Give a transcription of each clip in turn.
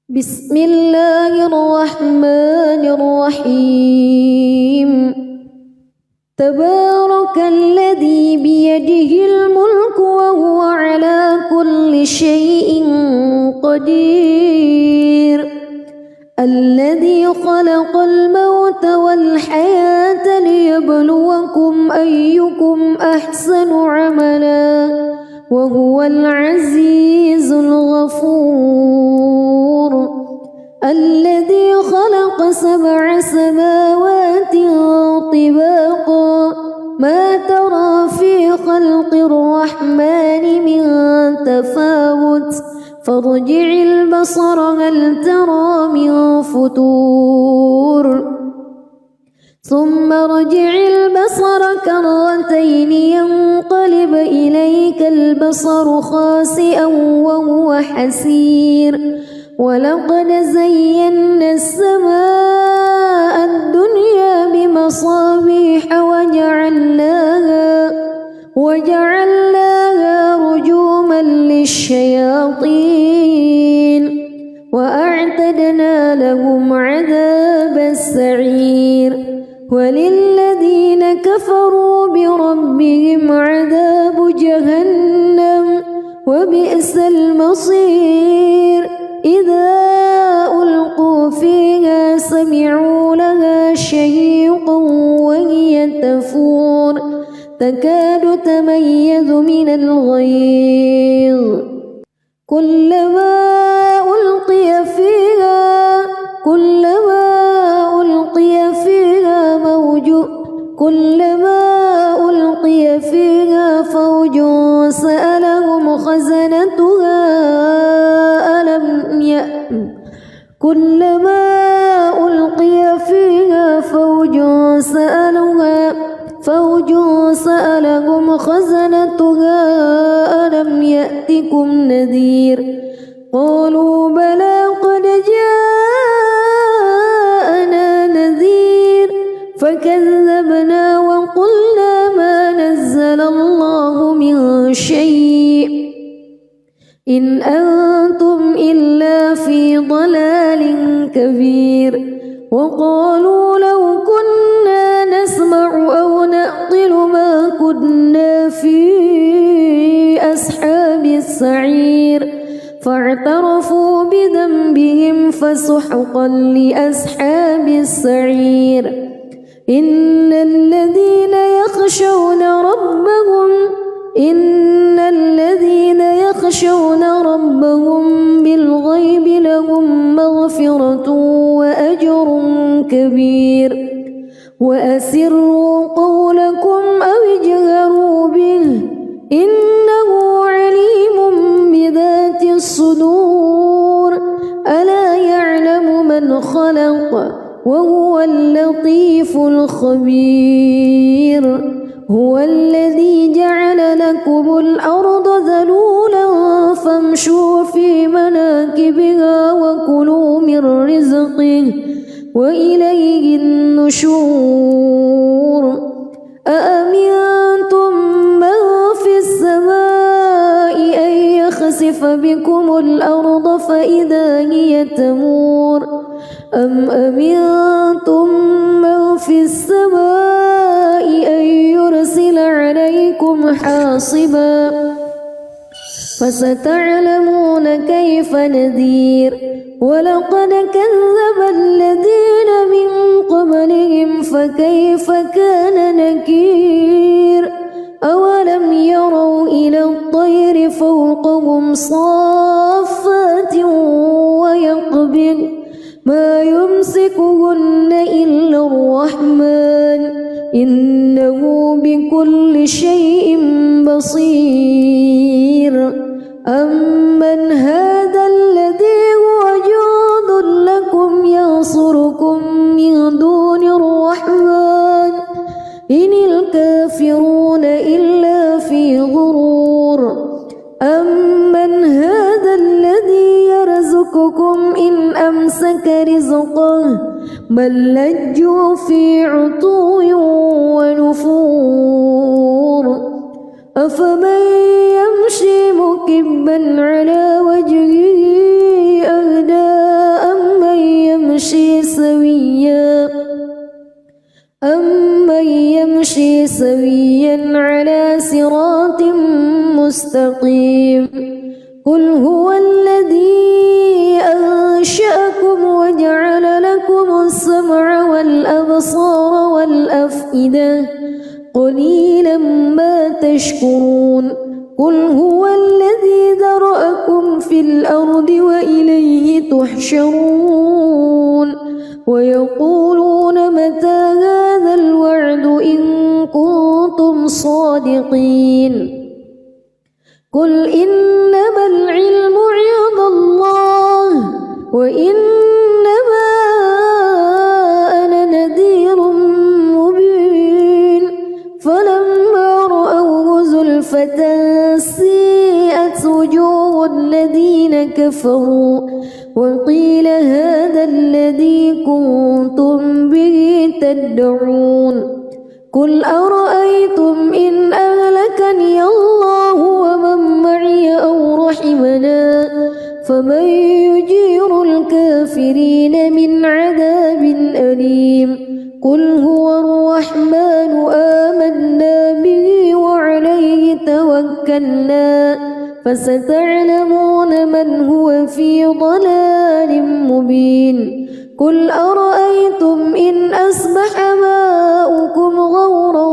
بسم الله الرحمن الرحيم تبارك الذي بيده الملك وهو على كل شيء قدير الذي خلق الموت والحياة ليبلوكم أيكم أحسن عملا وهو العزيز الغفور الذي خلق 7 سماوات طباقا ما ترى في خلق الرحمن من تفاوت فارجع البصر هل ترى من فتور ثم ارجع البصر كرتين ينقلب إليك البصر خاسئا وهو حسير ولقد زينا السماء الدنيا بمصابيح وجعلناها رجوما للشياطين وأعتدنا لهم عذاب السعير وللذين كفروا بربهم عذاب جهنم وبئس المصير إذا ألقوا فيها سمعوا لها شهيقا وهي تفور تكاد تميز من الغيظ كلما ألقي فيها فوج سألهم خزنتها ألم يأتكم نذير قالوا بلى قد جاءنا نذير فكذبنا وقلنا ما نزل الله من شيء إن أنتم إلا في ضلال كبير وقالوا لو كنا نسمع أو نعقل ما كنا في أصحاب السعير فاعترفوا بذنبهم فسحقا لأصحاب السعير إن الذين يخشون ربهم بالغيب لهم مغفرة وأجر كبير وأسروا قولكم أو اجهروا به إنه عليم بذات الصدور ألا يعلم من خلق وهو اللطيف الخبير هو الذي جعل لكم الأرض ذلولا فامشوا في مناكبها وكلوا من رزقه وإليه النشور أأمنتم من في السماء أن يخسف بكم الأرض فإذا هي تمور أم أمنتم من في السماء أن يرسل عليكم حاصبا فستعلمون كيف نذير ولقد كذب الذين من قبلهم فكيف كان نكير أولم يروا إلى الطير فوقهم صافات ويقبض ما يمسكهن إلا الرحمن إنه بكل شيء بصير أمن هذا الذي هو جند لكم ينصركم من دون الرحمن إن الكافرون إلا في غرور أمن هذا الذي يرزقكم إن أمسك رزقه بل لجوا في عتو ونفور أفمن يمشي مكبا على وجهه أهدى سويا على صراط مستقيم قل هو الذي أنشأكم وجعل لكم السمع والأبصار والأفئدة قليلا ما تشكرون قل هو الذي ذرأكم في الأرض وإليه تحشرون ويقولون متى هذا الوعد إن كنتم صادقين قل إنما العلم عند الله وإنما أنا نذير مبين فلما رأوه زلفة سيئت وجوه الذين كفروا وقيل هذا الذي كنتم به تدعون قل أرأيتم إن أهلكني الله ومن معي أو رحمنا فمن يجير الكافرين من عذاب أليم قل هو الرحمن آمنا به وعليه توكلنا فستعلمون من هو في ضلال مبين قل أرأيتم إن أصبح ماؤكم غورا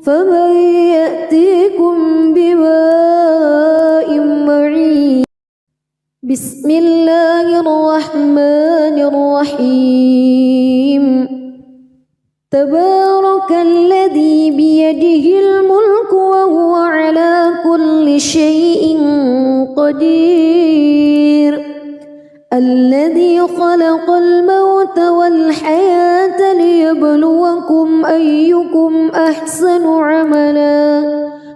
فمن يأتيكم بماء معين بسم الله الرحمن الرحيم تبارك الذي بيده الملك وهو على كل شيء قدير الذي خلق الموت والحياة ليبلوكم أيكم أحسن عملا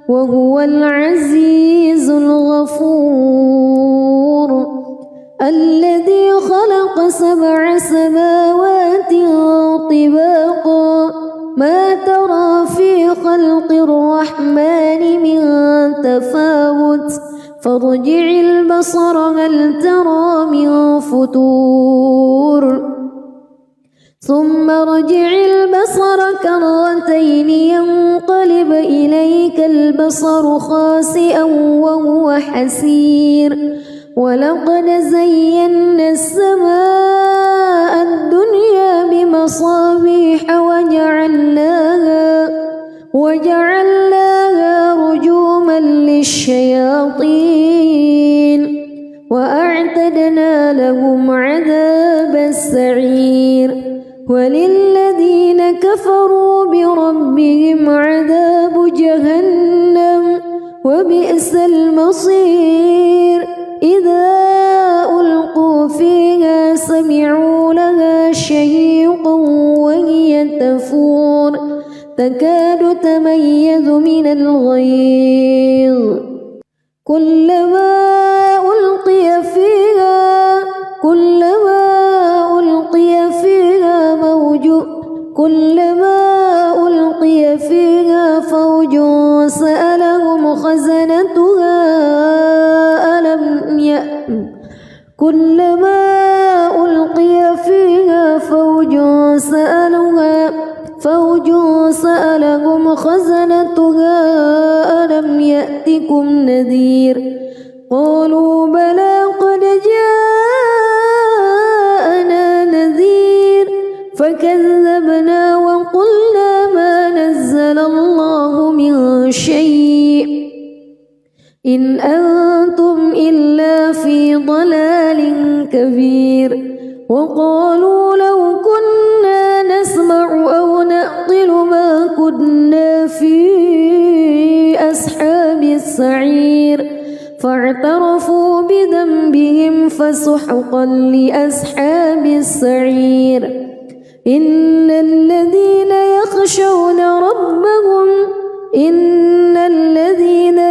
وهو العزيز الغفور الذي خلق 7 سماوات طباقا ما ترى في خلق الرحمن من تفاوت فارجع البصر هل ترى من فتور ثم ارجع البصر كرتين ينقلب إليك البصر خاسئا وهو حسير ولقد زينا السماء الدنيا بمصابيح وجعلناها رجوما للشياطين وأعتدنا لهم عذاب السعير وللذين كفروا بربهم عذاب جهنم وبئس المصير إذا ألقوا فيها سمعوا لها شهيقا وهي تفور تكاد تميز من الغيظ كلما ألقي فيها فوج سألهم خزنتها كلما ألقي فيها فوج سألهم خزنتها ألم يأتكم نذير قالوا بلى قد جاءنا نذير فكذبنا وقلنا ما نزل الله من شيء إن أنتم إلا في ضلال كبير وقالوا لو كنا نسمع أو نعقل ما كنا في أصحاب السعير فاعترفوا بذنبهم فسحقا لأصحاب السعير إن الذين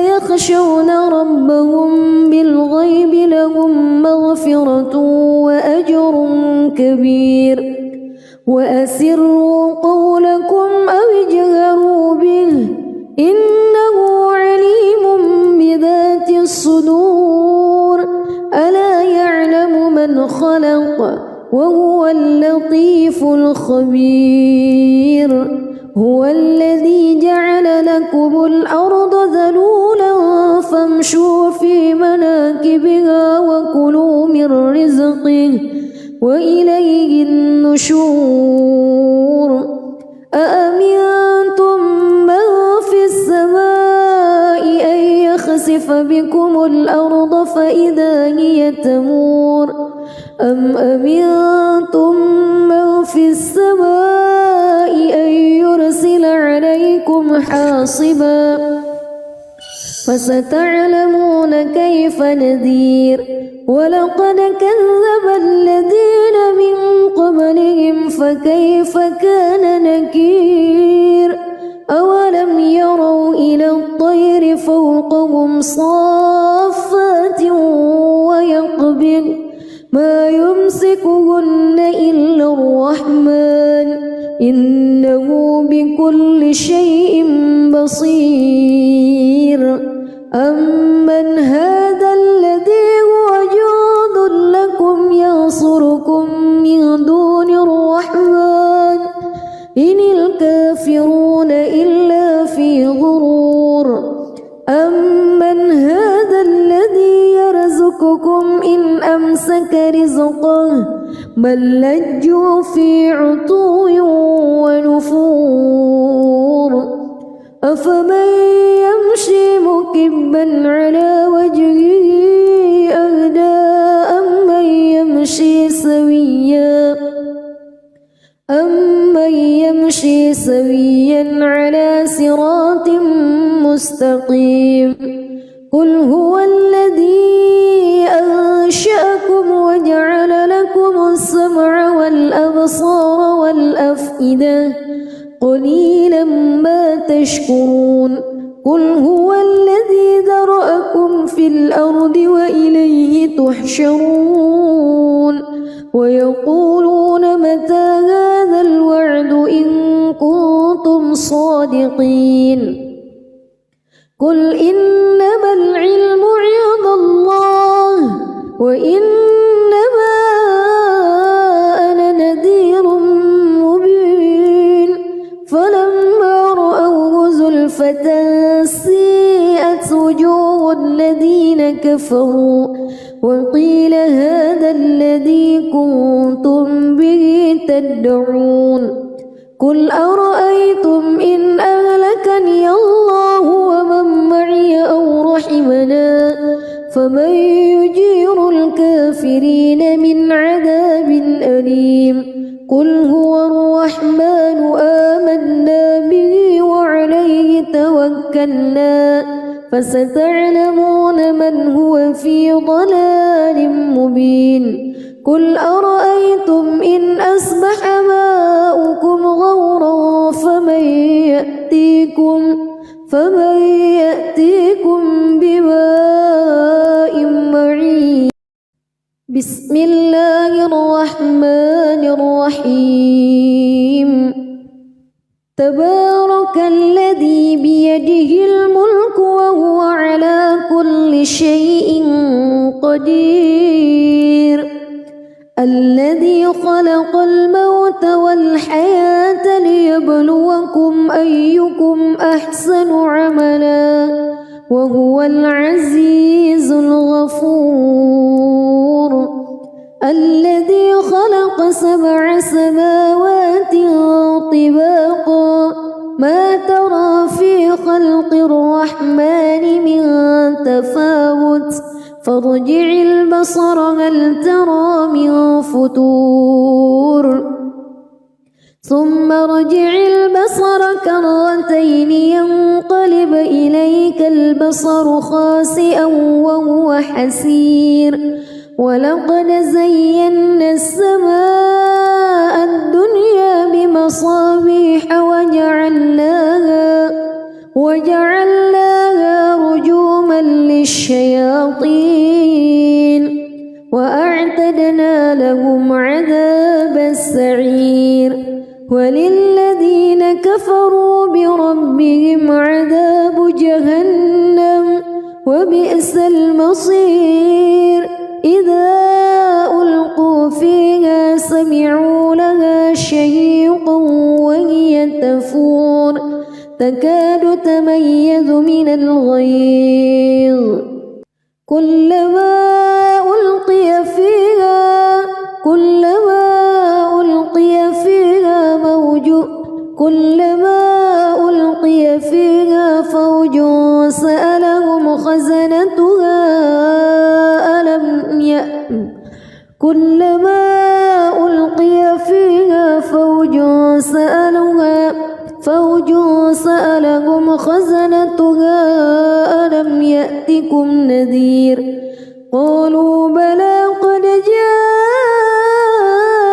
يخشون ربهم بالغيب لهم مغفرة وأجر كبير وأسروا قولكم أو اجهروا به إنه عليم بذات الصدور ألا يعلم من خلق وهو اللطيف الخبير. هو الذي جعل لكم الأرض ذلولا فامشوا في مناكبها وكلوا من رزقه وإليه النشور. أأمنتم من في السماء أن يخسف بكم الأرض فإذا هي تمور أم أمنتم من في السماء أن يرسل عليكم حاصبا فستعلمون كيف نذير. ولقد كذب الذين من قبلهم فكيف كان نكير. أولم يروا إلى الطير فوقهم صافات ويقبض ما يمسكهن إلا الرحمن إنه بكل شيء بصير. أمن هذا الذي هو جند لكم ينصركم من دون الرحمن إن الكافرون إلا في غرور. أمن هذا الذي يرزقكم إن أمسك رزقه بل لجوا في عتو ونفور. أفمن يمشي مكبا على وجهه أهدى أمن يمشي سويا على صراط مستقيم. قل هو الذي أنشأكم وجعل لكم السمع والأبصار والأفئدة قليلا ما تشكرون. قل هو الذي ذرأكم في الأرض وإليه تحشرون. ويقولون متى هذا الوعد إن كنتم صادقين. قل إنما العلم عند الله وإنما أنا نذير مبين. فلما رأوه زلفة سيئت وجوه الذين كفروا وقيل هذا الذي كنتم به تدعون. قل أرأيتم إن أهلكني الله ومن معي أو رحمنا فمن يجير الكافرين من عذاب أليم. قل هو الرحمن آمنا به وعليه توكلنا فستعلمون من هو في ضلال مبين. قل أرأيتم إن أصبح ماؤكم غورا فمن يأتيكم بماء معين. بسم الله الرحمن الرحيم. تبارك الذي بيده الملك وهو على كل شيء قدير. الذي خلق الموت والحياة ليبلوكم أيكم أحسن عملا وهو العزيز الغفور. الذي خلق 7 سماوات طباقا ما ترى في خلق الرحمن من تفاوت فارجع البصر هل ترى من فطور ثم ارجع البصر كرتين ينقلب إليك البصر خاسئا وهو حسير. ولقد زينا السماء الدنيا بمصابيح وجعلناها رجوما للشياطين وأعتدنا لهم عذاب السعير. وللذين كفروا بربهم عذاب جهنم وبئس المصير. إذا ألقوا فيها تكاد تميز من الغيظ كلما ألقي فيها فوج سألهم خزنتها ألم يأتكم نذير قالوا بلى قد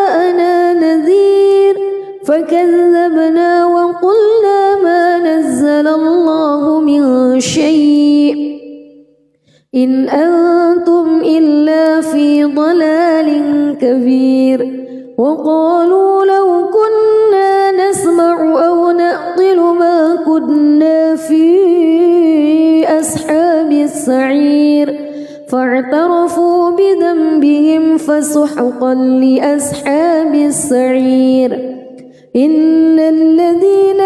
جاءنا نذير فكذبنا وقلنا ما نزل الله من شيء إن أنتم إلا في ضلال كبير وقالوا لو كنا نسمع أو نعقل ما كنا في أصحاب السعير فاعترفوا بذنبهم فسحقا لأصحاب السعير إن الذين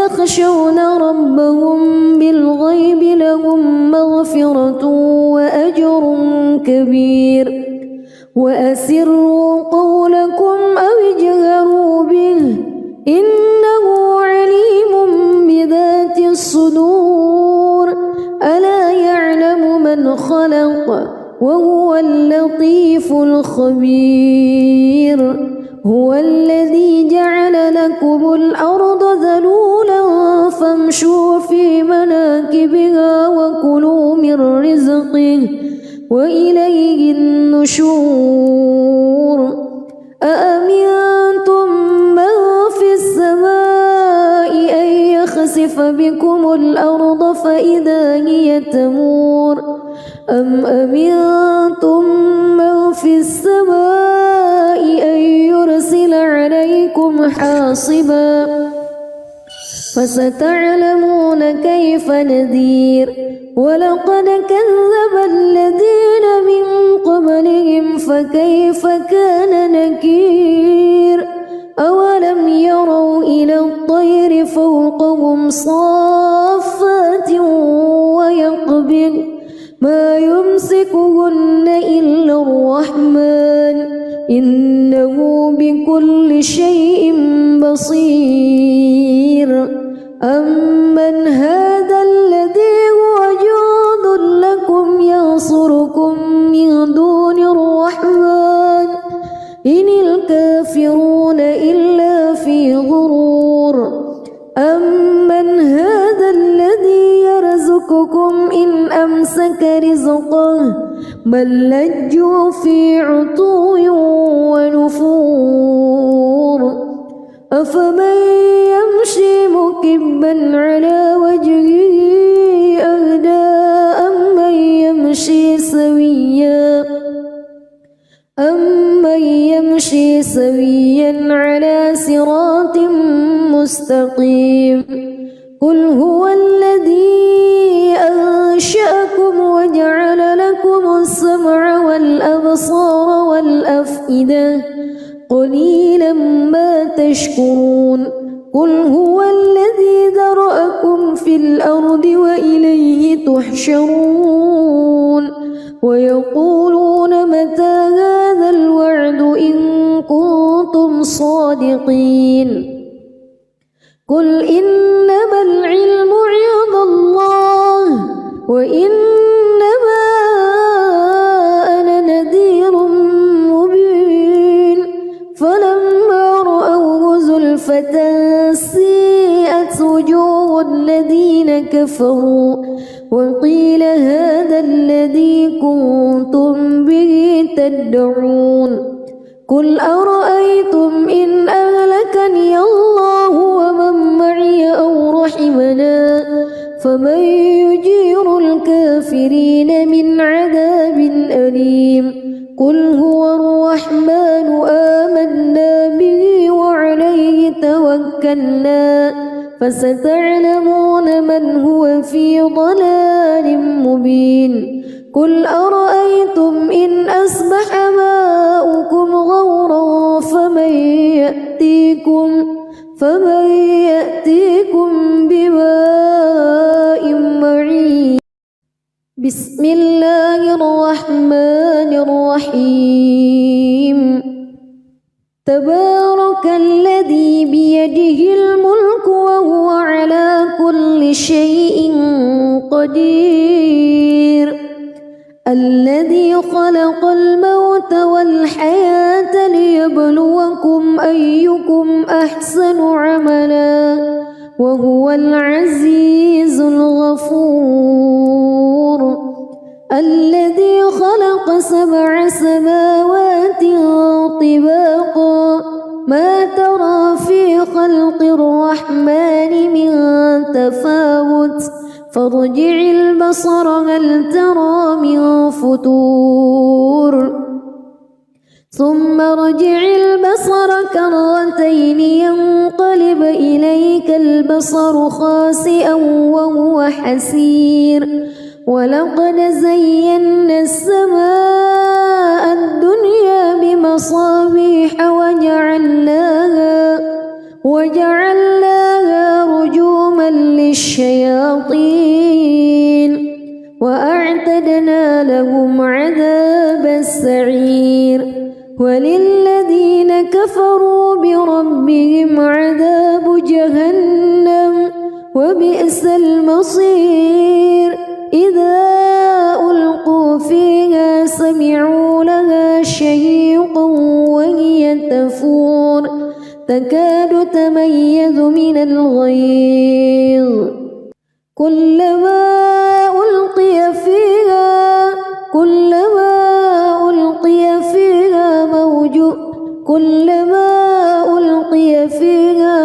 يخشون ربهم بالغيب لهم مغفرة وأجر كبير وأسروا قولكم أو اجهروا به إنه عليم بذات الصدور ألا يعلم من خلق وهو اللطيف الخبير هو الذي جعل لكم الأرض ذلولا فامشوا في مناكبها وكلوا من رزقه وإليه النشور أأمنتم من في السماء أن يخسف بكم الأرض فإذا هي تمور أم أمنتم من في السماء أن يرسل عليكم حاصبا فستعلمون كيف نذير ولقد كذب الذين من قبلهم فكيف كان نكير أولم يروا إلى الطير فوقهم صافات ويقبض ما يمسكهن إلا الرحمن إنه بكل شيء بصير أمن هذا الذي هو جند لكم ينصركم من دون الرحمن إن الكافرون إلا في غرور أمن هذا الذي يرزقكم إن أمسك رزقه بل لجوا في عتو ونفور أفمن يمشي مكبا على وجهه أهدى أمن يمشي سويا على صراط مستقيم قل هو الذي أنشأكم وجعل لكم السمع والأبصار والأفئدة قليلا ما تشكرون قل هو الذي ذرأكم في الأرض وإليه تحشرون ويقولون متى هذا الوعد إن كنتم صادقين قل إنما العلم عند الله وإنما أنا نذير مبين فلما رأوه زلفة سيئت وجوه الذين كفروا وقيل هذا الذي كنتم به تدعون قل أرأيتم إن أهلكني الله ومن معي أو رحمنا فمن يجير الكافرين من عذاب أليم قل هو الرحمن آمنا به وعليه توكلنا فستعلمون من هو في ضلال مبين قل أرأيتم إن أصبح ماؤكم غورا يأتيكم بماء معين. بسم الله الرحمن الرحيم. تبارك الذي بيده الملك وهو على كل شيء قدير. الذي خلق الموت والحياة ليبلوكم أيكم أحسن عملا وهو العزيز الغفور. الذي خلق 7 سماوات طباقا ما ترى في خلق الرحمن من تفاوت فارجع البصر هل ترى من فتور ثم ارجع البصر كرتين ينقلب إليك البصر خاسئا وهو حسير. ولقد زينا السماء الدنيا بمصابيح وجعلناها رجوما للشياطين وأعتدنا لهم عذاب السعير. وللذين كفروا بربهم عذاب جهنم وبئس المصير. إذا ألقوا فيها سمعوا لها شهيقا وهي تفور تكاد تميز من الغيظ. كلما ألقي فيها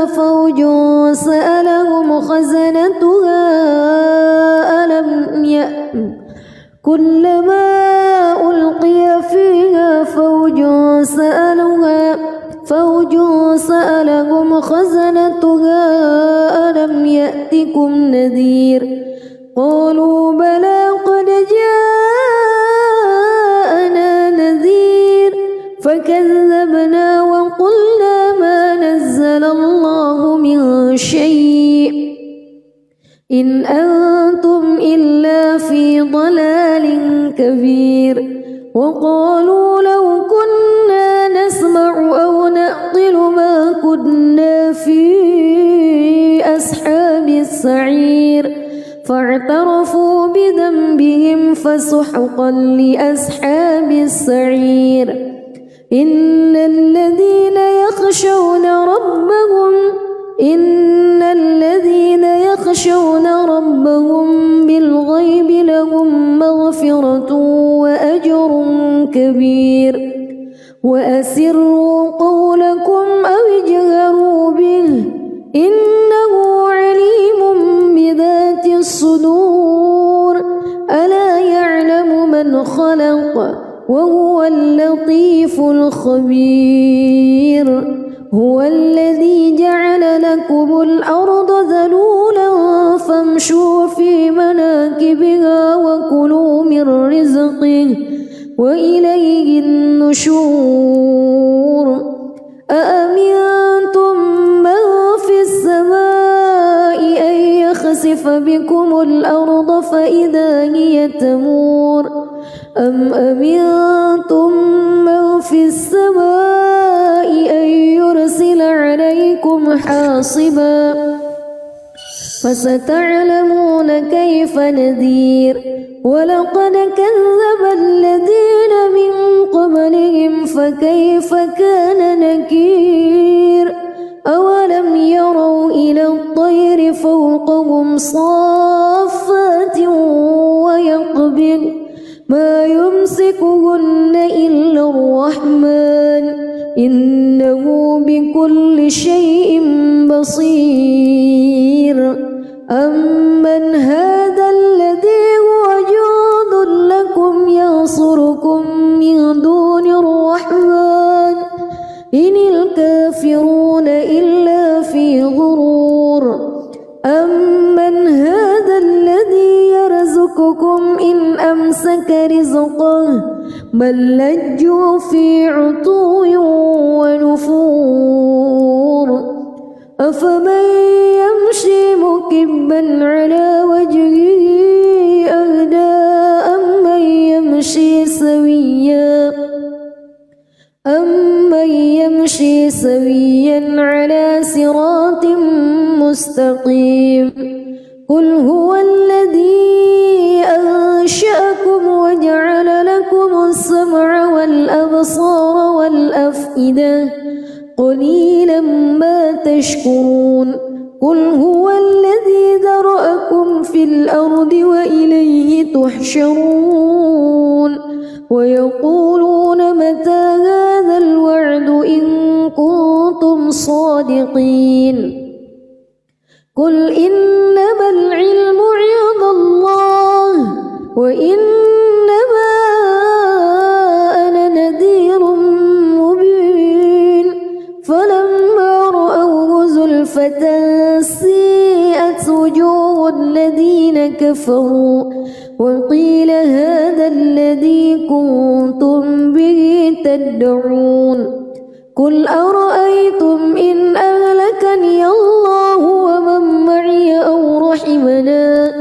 فوج سألهم خزنتها ألم يأتكم نذير. قالوا بلى قد جاءنا نذير فكذبنا وقلنا ما نزل الله من شيء إن أنتم إلا في ضلال كبير. وقالوا لو كنا نسمع أو نعقل ما كنا في أصحاب السعير فاعترفوا بذنبهم فسحقا لأصحاب السعير. إن الذين يخشون ربهم بالغيب لهم مغفرة وأجر كبير. وأسروا قولكم أو اجهروا به إنه عليم بذات الصدور. ألا يعلم من خلق وهو اللطيف الخبير. هو الذي جعل لكم الأرض ذلولا فامشوا في مناكبها وكلوا من رزقه وإليه النشور. أأمنتم من في السماء أن يخسف بكم الأرض فإذا هي تمور أم أمنتم من في السماء أن يرسل عليكم حاصبا فستعلمون كيف نذير. ولقد كذب الذين من قبلهم فكيف كان نكير. أولم يروا إلى الطير فوقهم صافات ويقبض ما يمسكهن إلا الرحمن إنه بكل شيء بصير. أمن هذا الذي هو جند لكم ينصركم من دون الرحمن إن الكافرون إلا في غرور. أمن هذا الذي يرزقكم يرزقكم إن أمسك رزقه بل لجوا في عتو ونفور أفمن يمشي مكبا على وجهه أهدى أمن يمشي سويا على صراط مستقيم قل هو الذي أنشأكم وجعل لكم السمع والأبصار والأفئدة قليلا ما تشكرون قل هو الذي ذرأكم في الأرض وإليه تحشرون ويقولون متى هذا الوعد إن كنتم صادقين قل إنما العلم عند الله وإنما أنا نذير مبين فلما رأوه زلفة سيئت وجوه الذين كفروا وقيل هذا الذي كنتم به تدعون قل أرأيتم إن أهلكني الله ومن معي أو رحمنا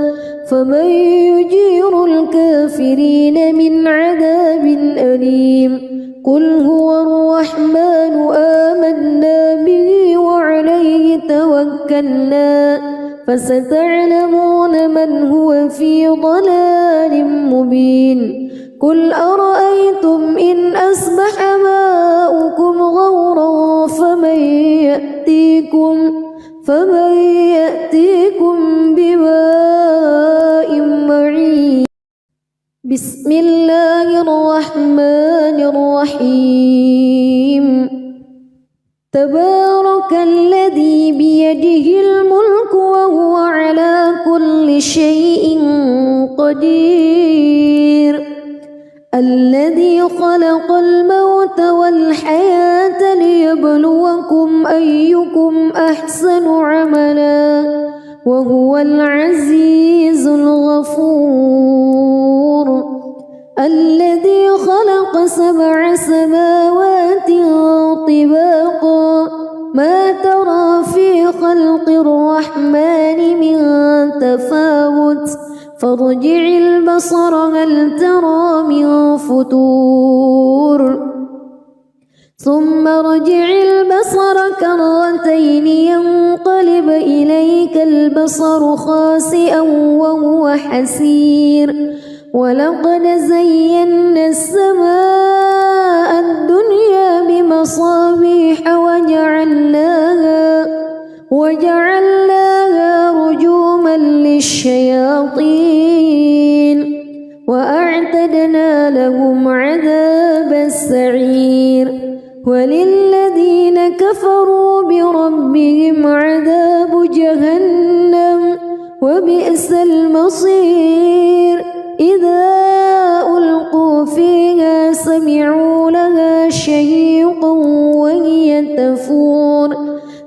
فمن يجير الكافرين من عذاب أليم قل هو الرحمن آمنا به وعليه توكلنا فستعلمون من هو في ضلال مبين قل أرأيتم إن أصبح ماؤكم غورا فمن يأتيكم بماء معين بسم الله الرحمن الرحيم تبارك الذي بيده الملك وهو على كل شيء قدير الذي خلق الموت والحياة ليبلوكم أيكم أحسن عملا وهو العزيز الغفور الذي خلق 7 سماوات طباقا ما ترى في خلق الرحمن من تفاوت فارجع البصر هل ترى من فتور ثم ارجع البصر كرتين ينقلب إليك البصر خاسئا وهو حسير ولقد زينا السماء الدنيا بمصابيح وجعلناها رجوما للشياطين وأعتدنا لهم عذاب السعير وللذين كفروا بربهم عذاب جهنم وبئس المصير إذا ألقوا فيها سمعوا لها شهيقا وهي تفور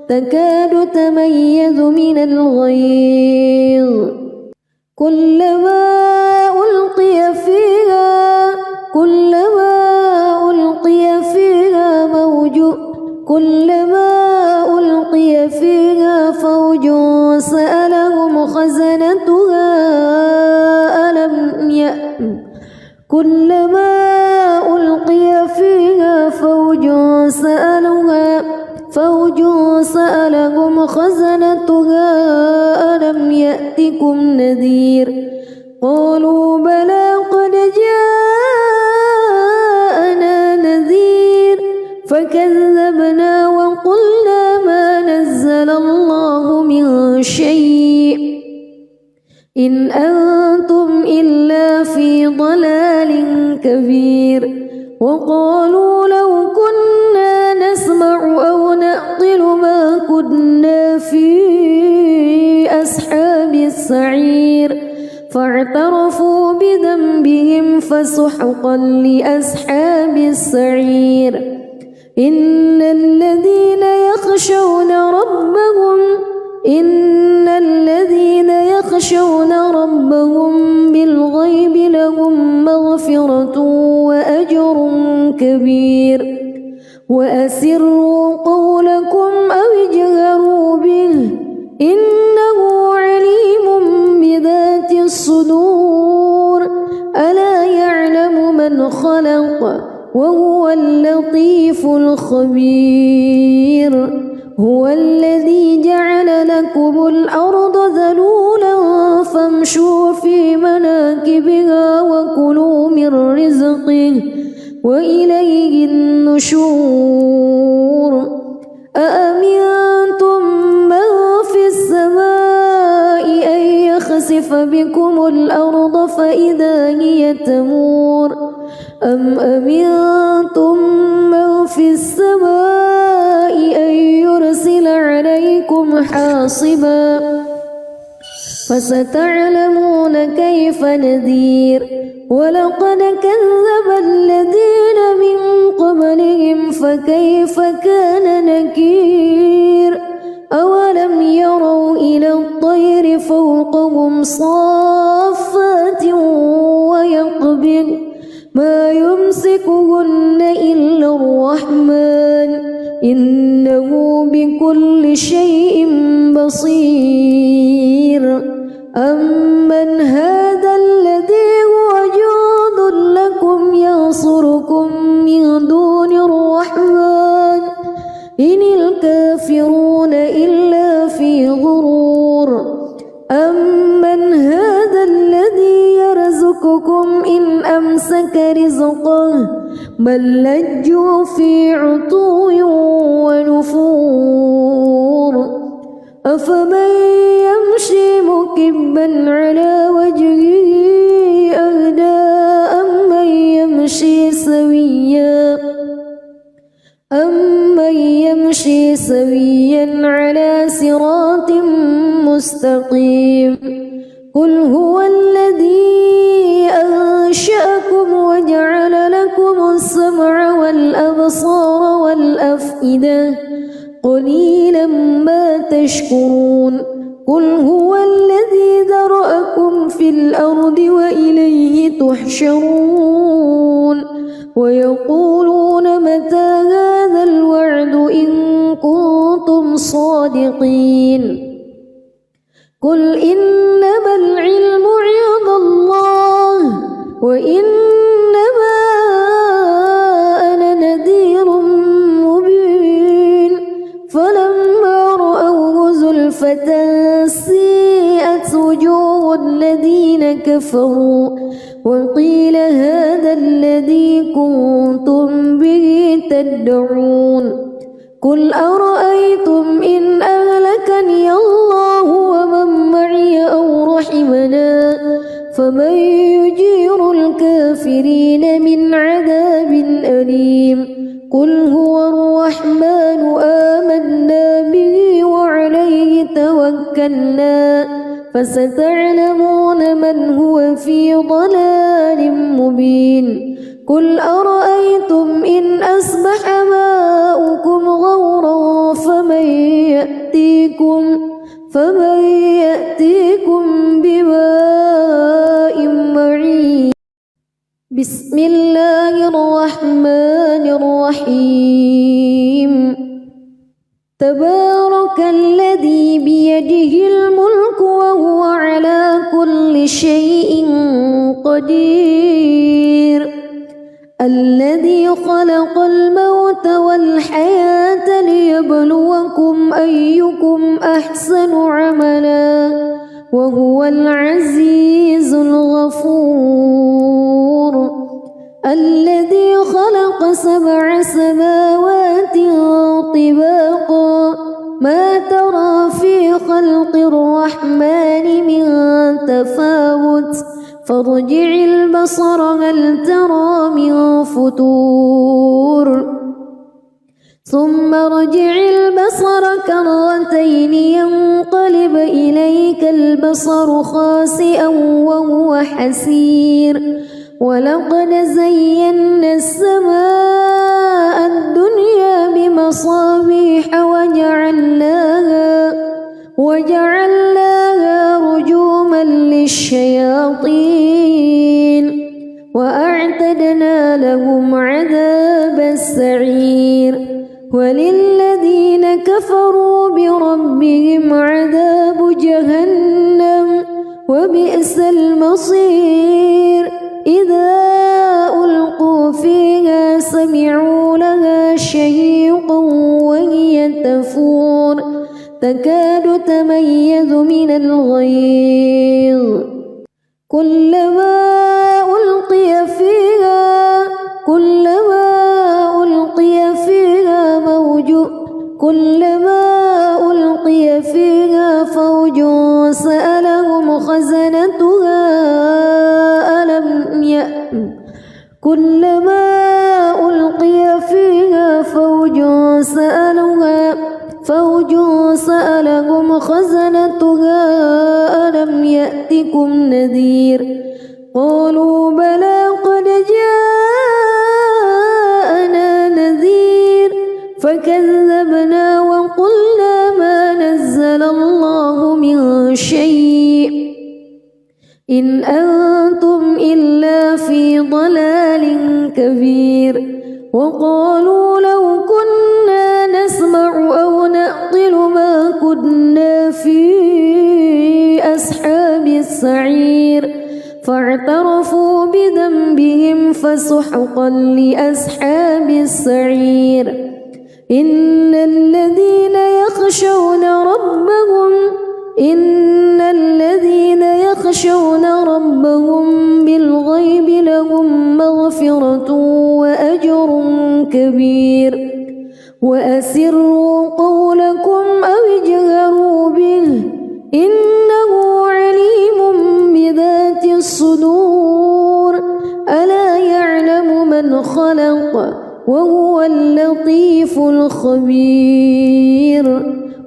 تكاد تميز من الغيظ كلما ألقي فيها فوج سألهم خزنتها كلما ألقي فيها فوج سألهم خزنتها ألم يأتكم نذير قالوا بلى قد جاءنا نذير فكذبنا وقلنا ما نزل الله من شيء إن أنتم إلا في ضلال كبير وقالوا لو كنا نسمع أو نعقل ما كنا في أصحاب السعير فاعترفوا بذنبهم فسحقا لأصحاب السعير إن الذين يخشون ربهم بالغيب مغفرة وأجر كبير وأسروا قولكم أو اجهروا به إنه عليم بذات الصدور ألا يعلم من خلق وهو اللطيف الخبير هو الذي جعل لكم الأرض ذلولا فامشوا في مناكبها وكلوا من رزقه وإليه النشور أأمنتم من في السماء أن يخسف بكم الأرض فإذا هي تمور أم أمنتم من في السماء أن يرسل عليكم حاصبا فستعلمون كيف نذير ولقد كذب الذين من قبلهم فكيف كان نكير أولم يروا إلى الطير فوقهم صافات ويقبض ما يمسكهن إلا الرحمن إنه بكل شيء بصير أمن هذا الذي هو جند لكم ينصركم من دون الرحمن إن الكافرون إلا في غرور أمن هذا الذي يرزقكم إن أمسك رزقه بل لجوا في عتو ونفور أفمن يمشي مكبا على وجهه أهدى أمن يمشي سويا على صراط مستقيم قل هو الذي أنشأكم وجعل لكم السمع والأبصار والأفئدة قليلا ما تشكرون قل هو الذي ذرأكم في الأرض وإليه تحشرون ويقولون متى هذا الوعد إن كنتم صادقين قل إنما العلم عند الله وإنما أنا نذير مبين فلما رأوه زلفة سيئت وجوه الذين كفروا وقيل هذا الذي كنتم به تدعون قل أرأيتم إن أهلكني الله ومن معي أو رحمنا فمن يجير الكافرين من عذاب أليم قل هو الرحمن آمنا به وعليه توكلنا فستعلمون من هو في ضلال مبين قل أرأيتم إن أصبح ماؤكم غورا فمن يأتيكم بماء معين بسم الله الرحمن الرحيم تبارك الذي بيده الملك وهو على كل شيء قدير الذي خلق الموت والحياة ليبلوكم أيكم أحسن عملا وهو العزيز الغفور الذي خلق 7 سماوات طباقا ما ترى في خلق الرحمن من تفاوت فارجع البصر هل ترى من فتور ثم ارجع البصر كرتين ينقلب إليك البصر خاسئا وهو حسير ولقد زينا السماء الدنيا بمصابيح وجعلناها رجوما للشياطين وأعتدنا لهم عذاب السعير وللذين كفروا بربهم عذاب جهنم وبئس المصير إذا ألقوا فيها سمعوا لها شهيقا وهي تفور تكاد تميز من الغيظ كلما ألقي فيها فوج سألهم خزنتها ألم يأتكم نذير قالوا بلى قد جاءنا نذير فكذبنا وقلنا ما نزل الله من شيء إن أنتم إلا في ضلال كبير وقالوا لو كنا نسمع أو نعقل ما كنا في أصحاب السعير فاعترفوا بذنبهم فسحقا لأصحاب السعير إن الذين يخشون ربهم بالغيب لهم مغفرة وأجر كبير وأسروا قولكم أو اجهروا به إنه عليم بذات الصدور ألا يعلم من خلق وهو اللطيف الخبير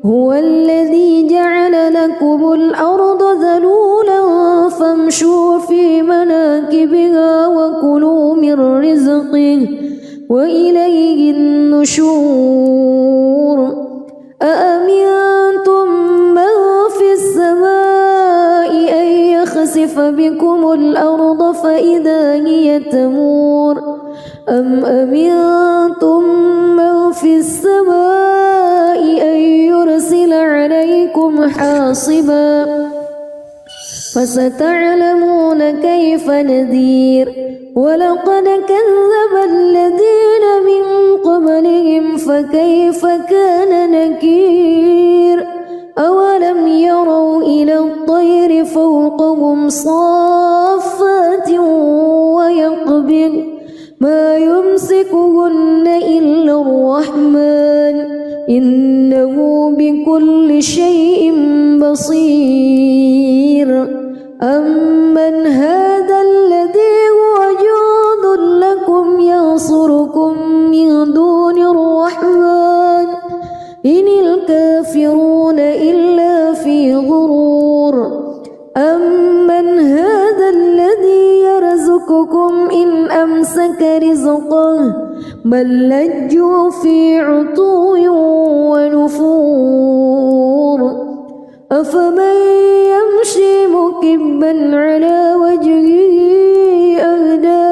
هو الذي جعل لكم الأرض ذلولا فامشوا في مناكبها وكلوا من رزقه وإليه النشور أأمنتم من في السماء أن يخسف بكم الأرض فإذا هي تمور أم أمنتم من في السماء أن يرسل عليكم حاصبا فستعلمون كيف نذير ولقد كذب الذين من قبلهم فكيف كان نكير أولم يروا إلى الطير فوقهم صافات ويقبض ما يمسكهن إلا الرحمن إنه بكل شيء بصير أمن هذا الذي هو جند لكم ينصركم من دون الرحمن إن الكافرون إلا في غرور أمن هذا الذي يرزقكم إن أمسك رزقه بل لجوا في عتو ونفور أفمن يمشي مكبا على وجهه أهدى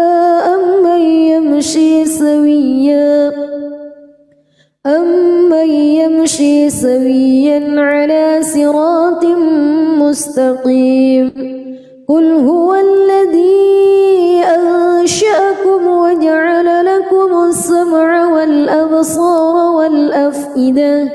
أمن يمشي سويا على صراط مستقيم قل هو الذي أنشأكم وجعل لكم السمع والأبصار والأفئدة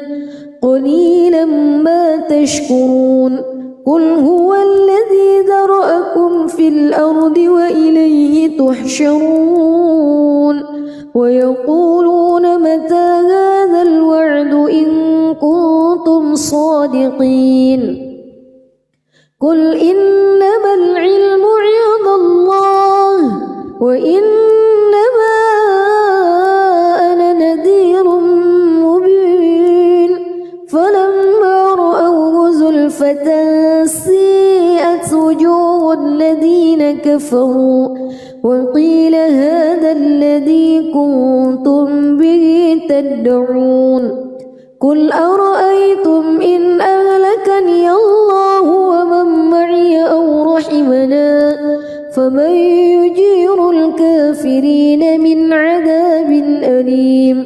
قليلا ما تشكرون قل هو الذي ذرأكم في الأرض وإليه تحشرون ويقولون متى هذا الوعد إن كنتم صادقين قل إنما العلم عند الله وإنما أنا نذير مبين فلما رأوه زلفة سيئت وجوه الذين كفروا وقيل هذا الذي كنتم به تدعون قل أرأيتم إن أهلكني الله ومن معي أو رحمنا فمن يجير الكافرين من عذاب أليم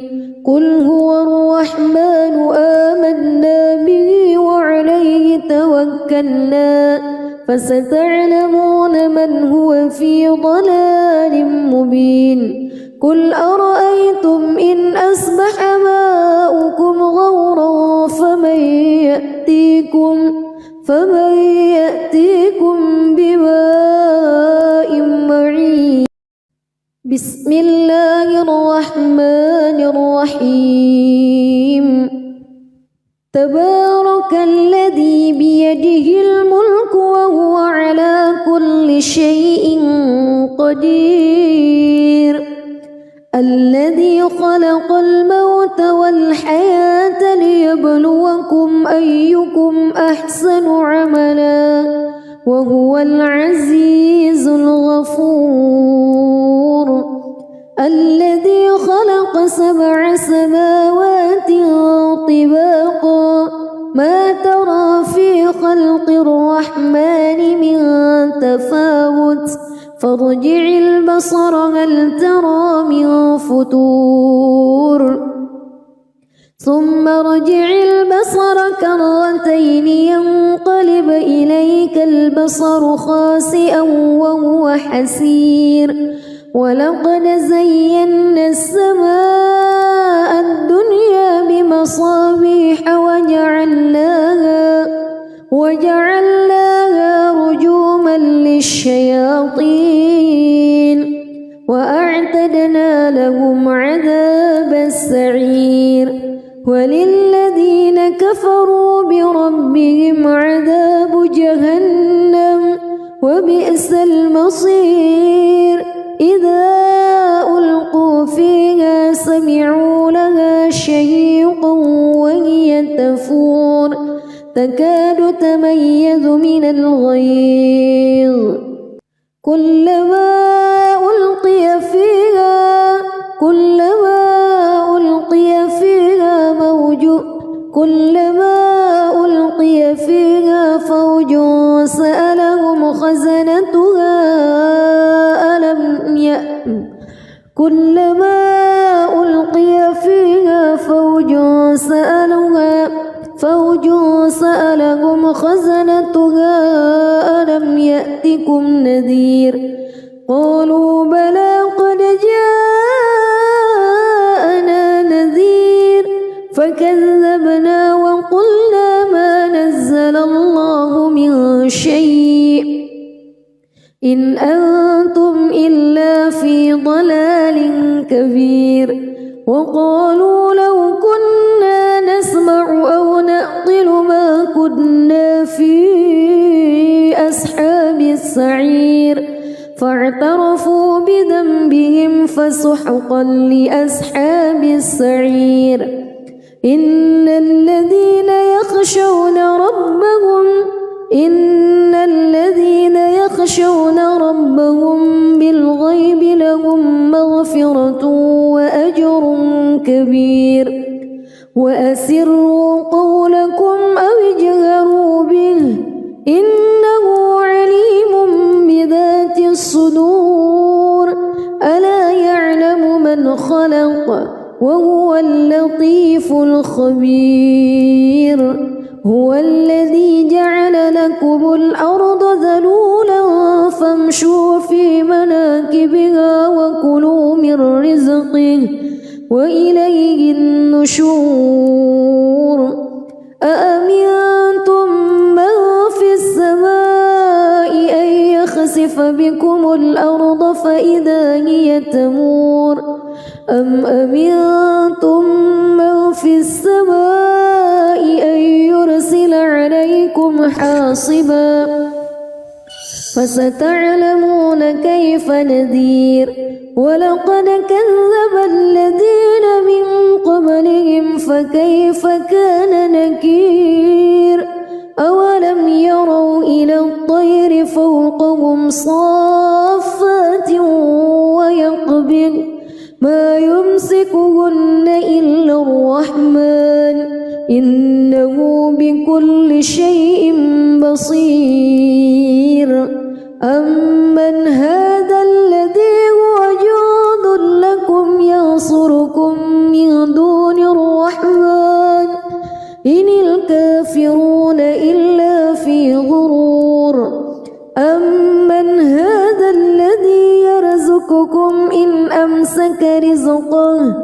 قل هو الرحمن آمنا به وعليه توكلنا فستعلمون من هو في ضلال مبين قل أرأيتم إن أصبح ماؤكم غورا فمن يأتيكم بماء معين بسم الله الرحمن الرحيم تبارك الذي بيده الملك وهو على كل شيء قدير الذي خلق الموت والحياة ليبلوكم أيكم أحسن عملا وهو العزيز الغفور الذي خلق 7 سماوات طباقا ما ترى في خلق الرحمن من تفاوت فارجع البصر هل ترى من فتور ثم ارجع البصر كرتين ينقلب إليك البصر خاسئا وهو حسير ولقد زينا السماء الدنيا بمصابيح وجعلناها رجوما للشياطين وأعتدنا لهم عذاب السعير وللذين كفروا بربهم عذاب جهنم وبئس المصير إذا ألقوا فيها سمعوا لها شهيقا وهي تفور تكاد تميز من الغيظ كلما ألقي فيها فوج سألهم خزنتها ألم يأتكم نذير قالوا بلى قد جاءنا نذير فكذبنا وقلنا ما نزل الله من شيء إن أنتم إلا في ضلال كبير وقالوا لو كنا نسمع أو نعقل ما كنا في أصحاب السعير فاعترفوا بذنبهم فسحقا لأصحاب السعير إن الذين يخشون ربهم بالغيب لهم مغفرة وأجر كبير وأسروا قولكم أو اجهروا به إنه عليم بذات الصدور ألا يعلم من خلق وهو اللطيف الخبير هو الذي جعل لكم الأرض ذلولا فامشوا في مناكبها وكلوا من رزقه وإليه النشور أأمنتم من في السماء أن يخسف بكم الأرض فإذا هي تمور أم أمنتم من في السماء أن يرسل عليكم حاصبا فستعلمون كيف نذير ولقد كذب الذين من قبلهم فكيف كان نكير أولم يروا إلى الطير فوقهم صافات ويقبض ما يمسكهن إلا الرحمن إنه بكل شيء بصير أمن رزقه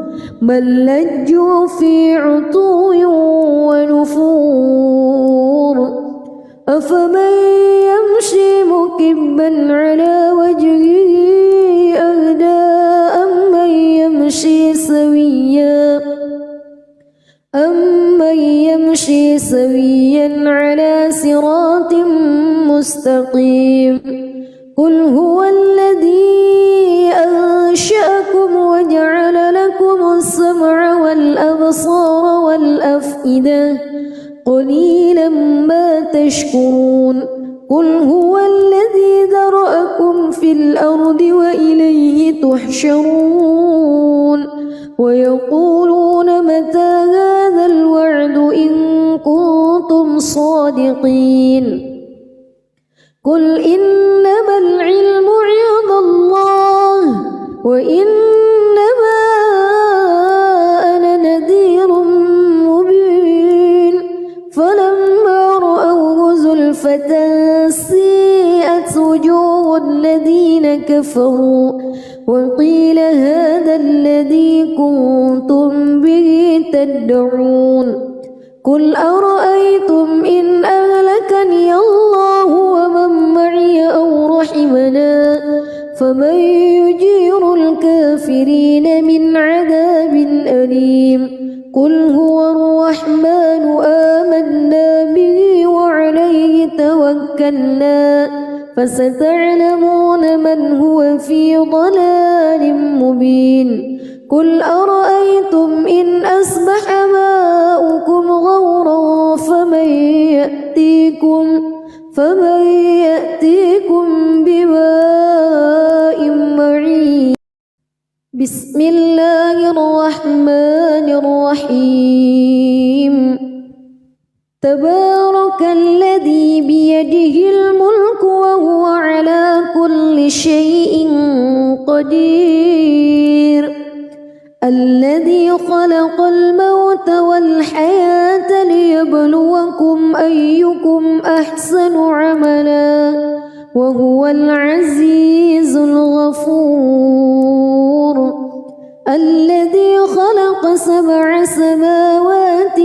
بل لجوا في عتو ونفور أفمن يمشي مكبا على وجهه أهدى أمن يمشي سويا على صراط مستقيم قل هو الذي أنشأكم وجعل لكم السمع والأبصار والأفئدة قليلا ما تشكرون قل هو الذي ذرأكم في الأرض وإليه تحشرون ويقولون متى هذا الوعد إن كنتم صادقين قل إنما العلم عند الله وإنما أنا نذير مبين فلما رأوه زلفة سيئت وجوه الذين كفروا وقيل هذا الذي كنتم به تدعون قل أرأيتم إن أهلكني الله ومن معي أو رحمنا فمن يجير الكافرين من عذاب أليم قل هو الرحمن آمنا به وعليه توكلنا فستعلمون من هو في ضلال مبين قل أرأيتم إن أصبح ماؤكم غورا فمن يأتيكم بماء معين بسم الله الرحمن الرحيم تبارك الذي بيده الملك وهو على كل شيء قدير الذي خلق الموت والحياة ليبلوكم أيكم أحسن عملا وهو العزيز الغفور الذي خلق 7 سماوات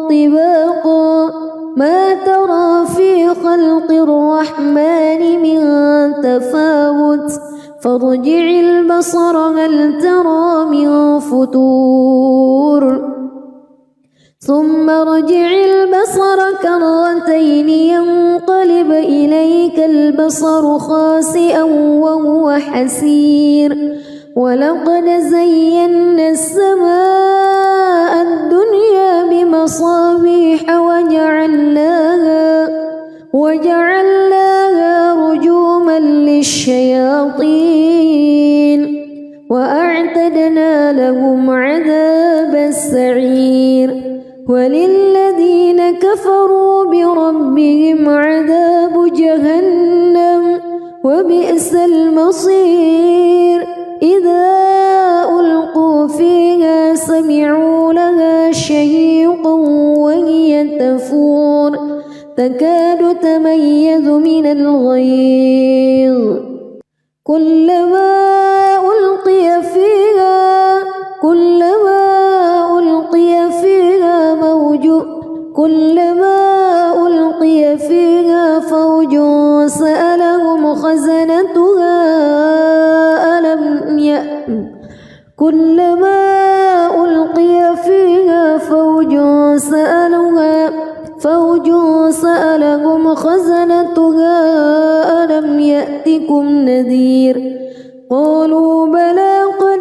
طباقا ما ترى في خلق الرحمن من تفاوت فارجع البصر هل ترى من فتور ثم ارجع البصر كرتين ينقلب إليك البصر خاسئا وهو حسير ولقد زينا السماء الدنيا بمصابيح وجعلناها رجوما للشياطين وأعتدنا لهم عذاب السعير وللذين كفروا بربهم عذاب جهنم وبئس المصير إذا ألقوا فيها سمعوا لها شهيقا وهي تفور تكاد تميز من الغيظ كلما ألقي فيها فوج سألهم خزنتها ألم يأتكم نذير قالوا بلى قد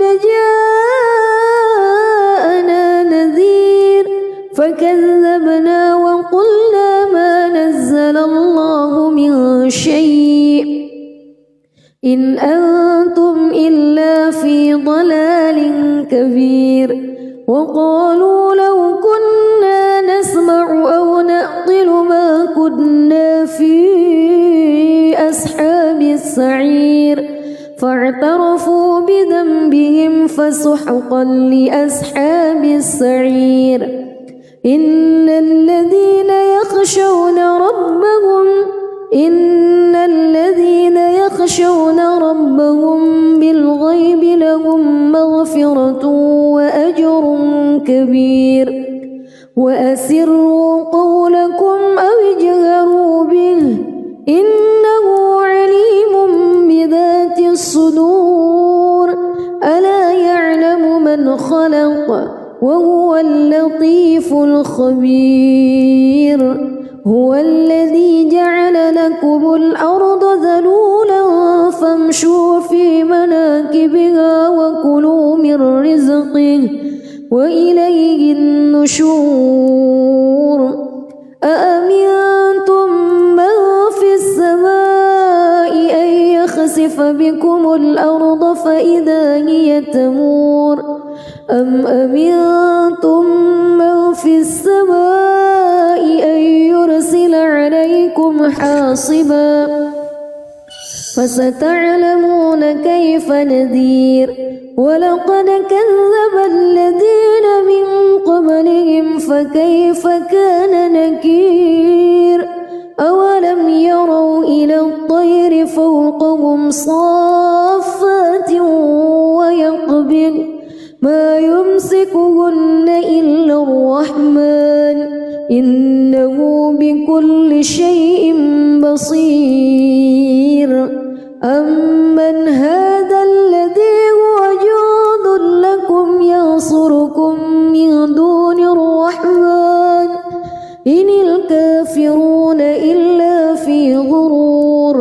جاءنا نذير فكذبنا وقلنا ما نزل الله من شيء إن أنتم إلا في ضلال كبير وقالوا لو كنا نسمع أو نعقل ما كنا في أصحاب السعير فاعترفوا بذنبهم فسحقا لأصحاب السعير إن الذين يخشون ربهم بالغيب لهم مغفرة مغفرة وأجر كبير وأسروا قولكم أو اجهروا به إنه عليم بذات الصدور ألا يعلم من خلق وهو اللطيف الخبير هو الذي جعل لكم الأرض ذلولا فامشوا في مناكبها وكلوا من رزقه وإليه النشور أأمنتم من في السماء أن يخسف بكم الأرض فإذا هي تمور أم أمنتم من في السماء أن يرسل عليكم حاصبا فستعلمون كيف نذير ولقد كذب الذين من قبلهم فكيف كان نكير أولم يروا إلى الطير فوقهم صافات ويقبض ما يمسكهن إلا الرحمن إنه بكل شيء بصير أمن هذا الذي هو جند لكم ينصركم من دون الرحمن إن الكافرون إلا في غرور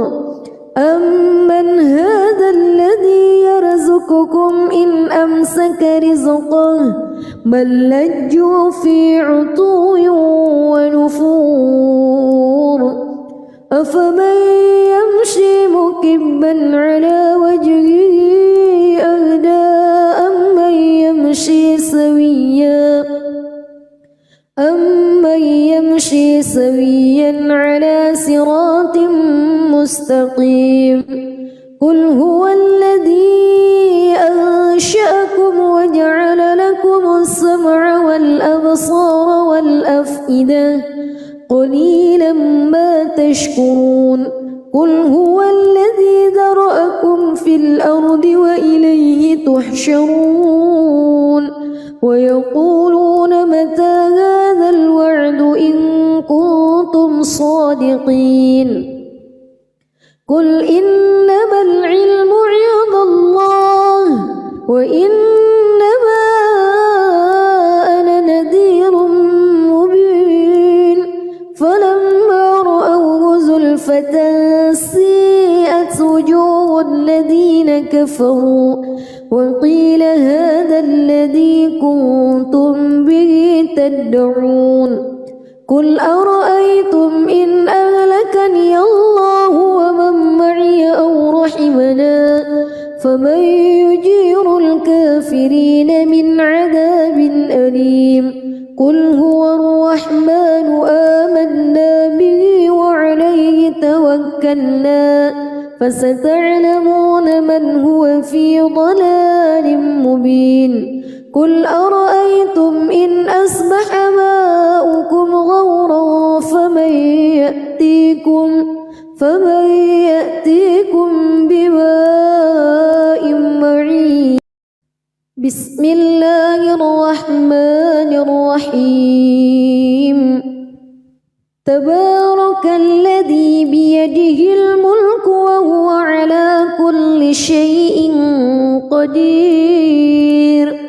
أمن هذا الذي يرزقكم إن أمسك رزقه بل لجوا في عتو ونفور أفمن يمشي مكبا على وجهه أهدى أمن يمشي سويا على صراط مستقيم قل هو الذي أنشأكم وجعل لكم السمع والأبصار والأفئدة قليلا ما تشكرون قل هو الذي ذرأكم في الأرض وإليه تحشرون ويقولون متى هذا الوعد إن كنتم صادقين قل إنما العلم عند الله وإنما أنا نذير مبين فلما رأوه زلفة سيئت وجوه الذين كفروا وقيل هذا الذي كنتم به تدعون قل أرأيتم إن أهلكني الله ومن معي أو رحمنا فمن يجير الكافرين من عذاب أليم قل هو الرحمن آمنا به وعليه توكلنا فستعلمون من هو في ضلال مبين قل أرأيتم إن أصبح ماؤكم غورا فمن يأتيكم بماء معين بسم الله الرحمن الرحيم تبارك الذي بيده الملك وهو على كل شيء قدير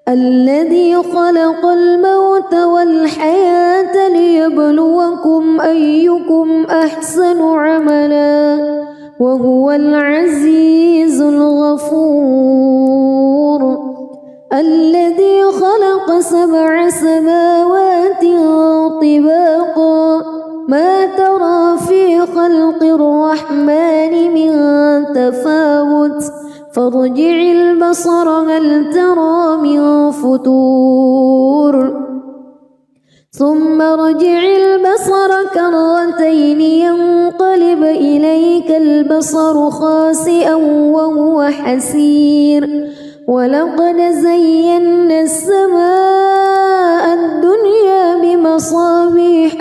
الذي خلق الموت والحياة ليبلوكم أيكم أحسن عملا وهو العزيز الغفور الذي خلق 7 سماوات طباقا ما ترى في خلق الرحمن من تفاوت فارجع البصر هل ترى من فتور ثم ارجع البصر كرتين ينقلب إليك البصر خاسئا وهو حسير ولقد زينا السماء الدنيا بمصابيح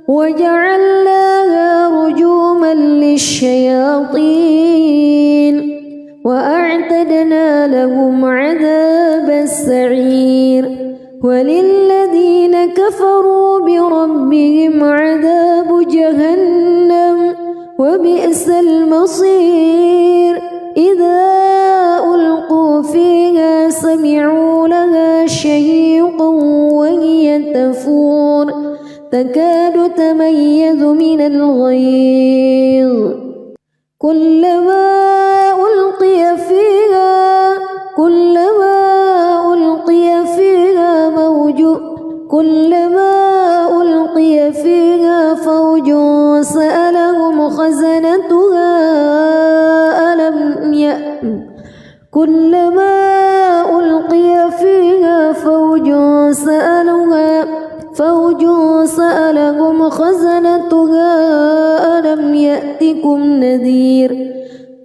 وجعلناها رجوما للشياطين وأعتدنا لهم عذاب السعير وللذين كفروا بربهم عذاب جهنم وبئس المصير إذا ألقوا فيها سمعوا لها شهيقا وهي تفور تكاد تميز من الغيظ كلما ألقي فيها فوج سألهم خزنتها ألم يأتكم نذير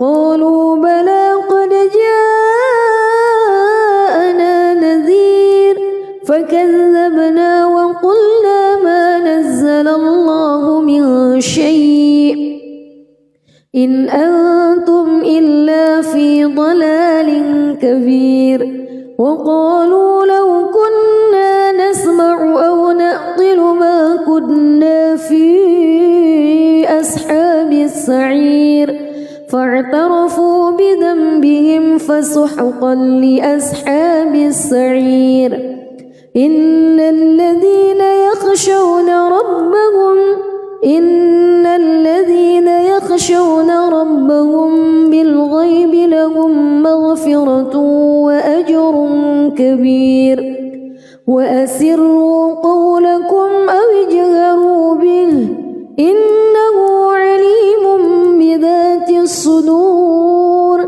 قالوا بلى قد جاءنا نذير فكذبنا وقلنا ما نزل الله من شيء إن أنتم إلا في ضلال كبير وقالوا لو كنا نسمع أو نعقل ما كنا في أصحاب السعير فاعترفوا بذنبهم فسحقا لأصحاب السعير إن الذين يخشون ربهم بالغيب لهم مغفرة وأجر كبير وأسروا قولكم أو اجهروا به إنه عليم بذات الصدور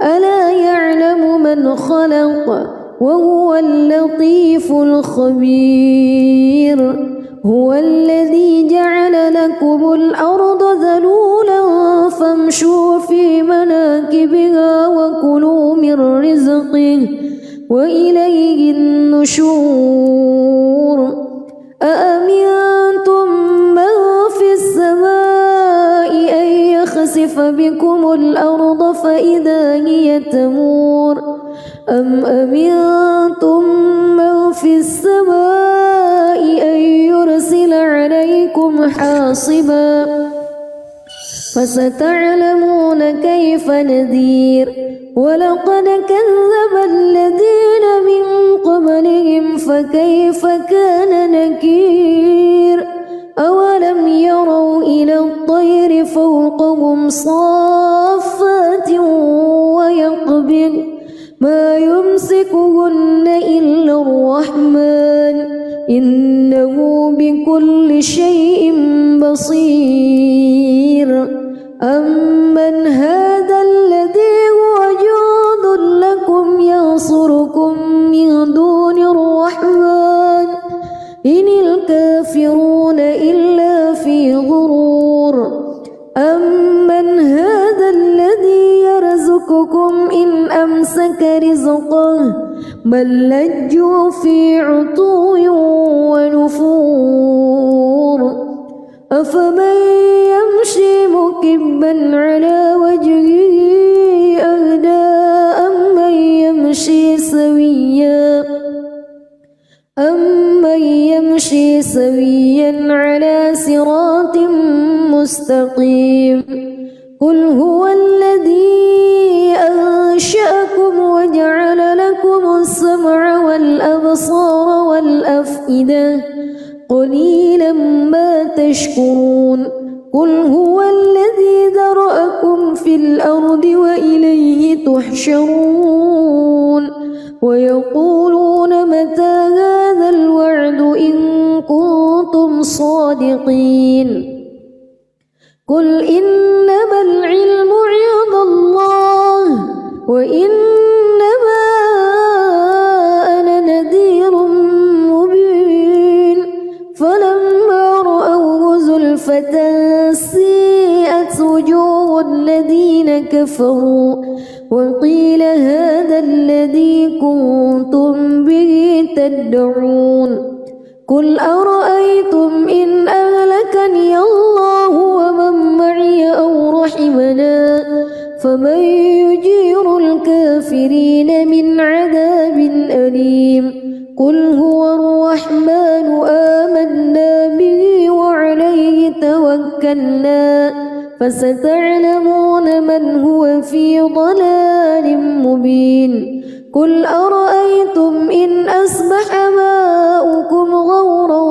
ألا يعلم من خلق وهو اللطيف الخبير هو الذي جعل لكم الأرض ذلولا فامشوا في مناكبها وكلوا من رزقه وإليه النشور أأمنتم من في السماء أن يخسف بكم الأرض فإذا هي تمور أم أمنتم من في السماء أن يرسل عليكم حاصبا فستعلمون كيف نذير ولقد كذب الذين من قبلهم فكيف كان نكير أولم يروا إلى الطير فوقهم صافات ويقبض ما يمسكهن إلا الرحمن إنه بكل شيء بصير أمن هذا الذي هو جند لكم ينصركم من دون الرحمن إن الكافرون إلا في غرور أمن هذا الذي يرزقكم إن أمسك رزقه بل لجوا في عتو ونفور أفمن يمشي مكبا على وجهه أهدى أمن يمشي سويا على صراط مستقيم قل هو الذي أنشأكم وجعل لكم السمع والأبصار والأفئدة قليلا ما تشكرون قل هو الذي ذرأكم في الأرض وإليه تحشرون ويقولون متى هذا الوعد إن كنتم صادقين قل إنما العلم عند الله وإنما أنا نذير مبين فلما رأوه زلفة سيئت وجوه الذين كفروا وقيل هذا الذي كنتم به تدعون قل أرأيتم إن أهلكني الله ومن معي أو رحمنا فمن يجير الكافرين أليم قل هو الرحمن آمنا به وعليه توكلنا فستعلمون من هو في ضلال مبين قل أرأيتم إن أصبح ماؤكم غورا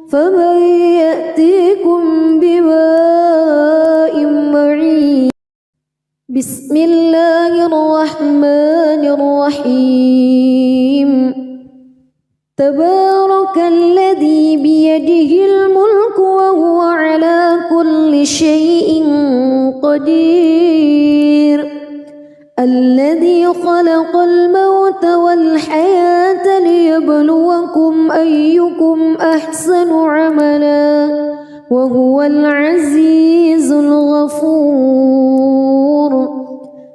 فمن يأتيكم بماء معين بسم الله الرحمن الرحيم تبارك الذي بيده الملك وهو على كل شيء قدير الذي خلق الموت والحياة ليبلوكم أيكم أحسن عملا وهو العزيز الغفور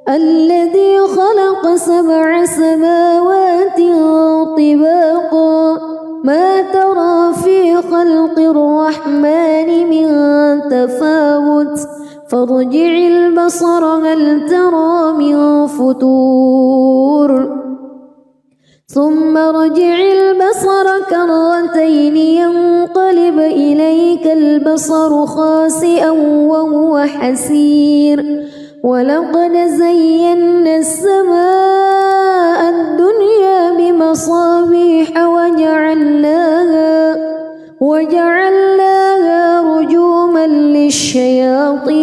الذي خلق 7 سماوات طباقا ما ترى في خلق الرحمن من تفاوت فارجع البصر هل ترى من فطور ثم ارجع البصر كرتين ينقلب إليك البصر خاسئا وهو حسير ولقد زينا السماء الدنيا بمصابيح وجعلناها رجوما للشياطين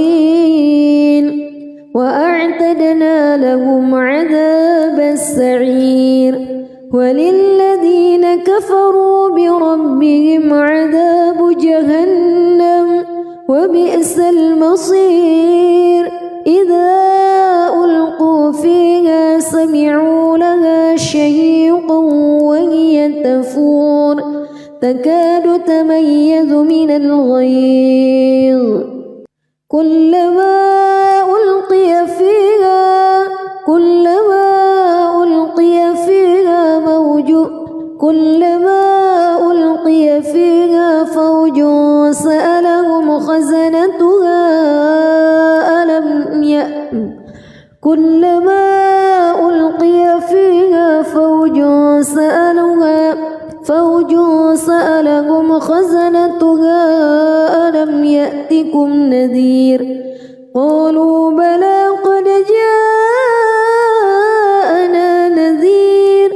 وأعتدنا لهم عذاب السعير وللذين كفروا بربهم عذاب جهنم وبئس المصير إذا ألقوا فيها سمعوا لها شهيقا وهي تفور تكاد تميز من الغيظ كلما ألقي فيها فوج سألهم خزنتها كلما ألقي فيها فوج سألهم خزنتها ألم يأتكم نذير قالوا بلى قد جاءنا نذير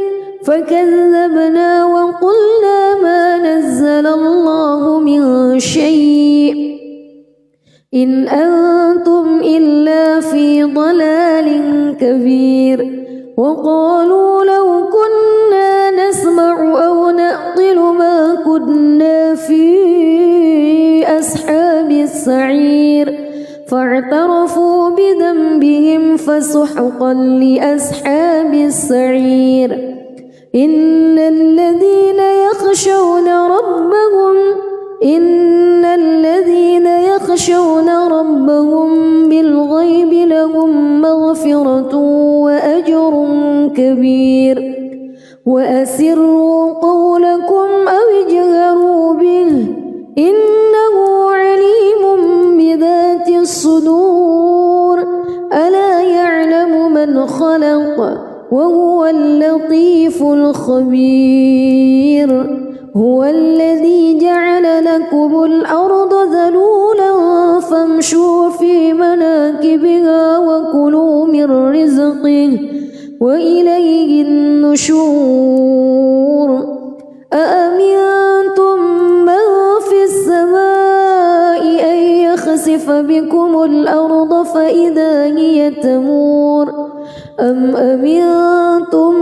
فكذبنا وقلنا ما نزل الله من شيء إن أنتم إلا في ضلال كبير وقالوا لو كنا نسمع أو نعقل ما كنا في أصحاب السعير فاعترفوا بذنبهم فسحقا لأصحاب السعير إن الذين يخشون ربهم بالغيب لهم مغفرة وأجر كبير وأسروا قولكم أو اجهروا به إنه عليم بذات الصدور ألا يعلم من خلق وهو اللطيف الخبير هو الذي جعل لكم الأرض ذلولا فامشوا في مناكبها وكلوا من رزقه وإليه النشور أأمنتم من في السماء أن يخسف بكم الأرض فإذا هي تمور أم أمنتم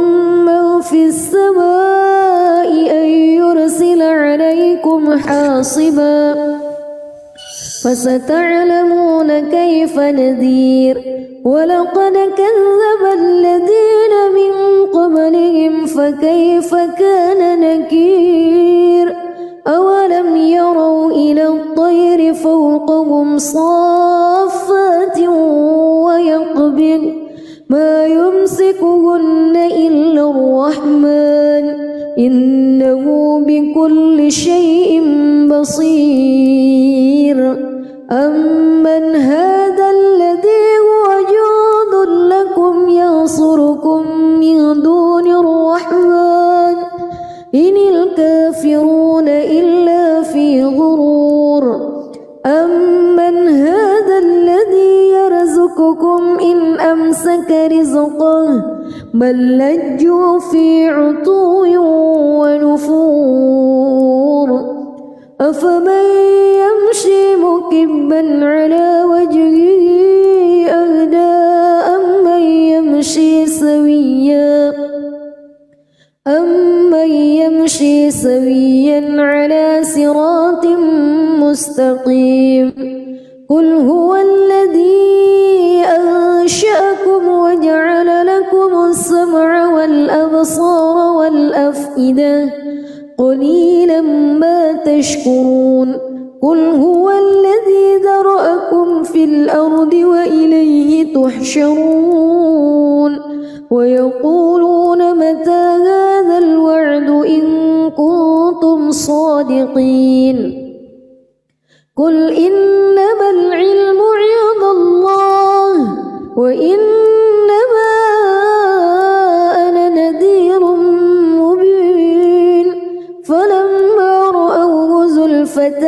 من في السماء أن يرسل عليكم حاصبا فستعلمون كيف نذير ولقد كذب الذين من قبلهم فكيف كان نكير أولم يروا إلى الطير فوقهم صافات ويقبض ما يمسكهن إلا الرحمن إنه بكل شيء بصير أمن هذا الذي هو جند لكم ينصركم أمن هذا الذي يرزقكم إن أمسك رزقه بل لجوا في عتو ونفور أفمن يمشي مكبا على وجهه أهدى أمن يمشي سويا على صراط مستقيم قل هو الذي أنشأكم وجعل لكم السمع والأبصار والأفئدة قليلا ما تشكرون قل هو الذي ذرأكم في الأرض وإليه تحشرون ويقولون متى هذا الوعد إن كنتم صادقين قل إنما العلم عند الله وإنما أنا نذير مبين فلما رأوه زلفة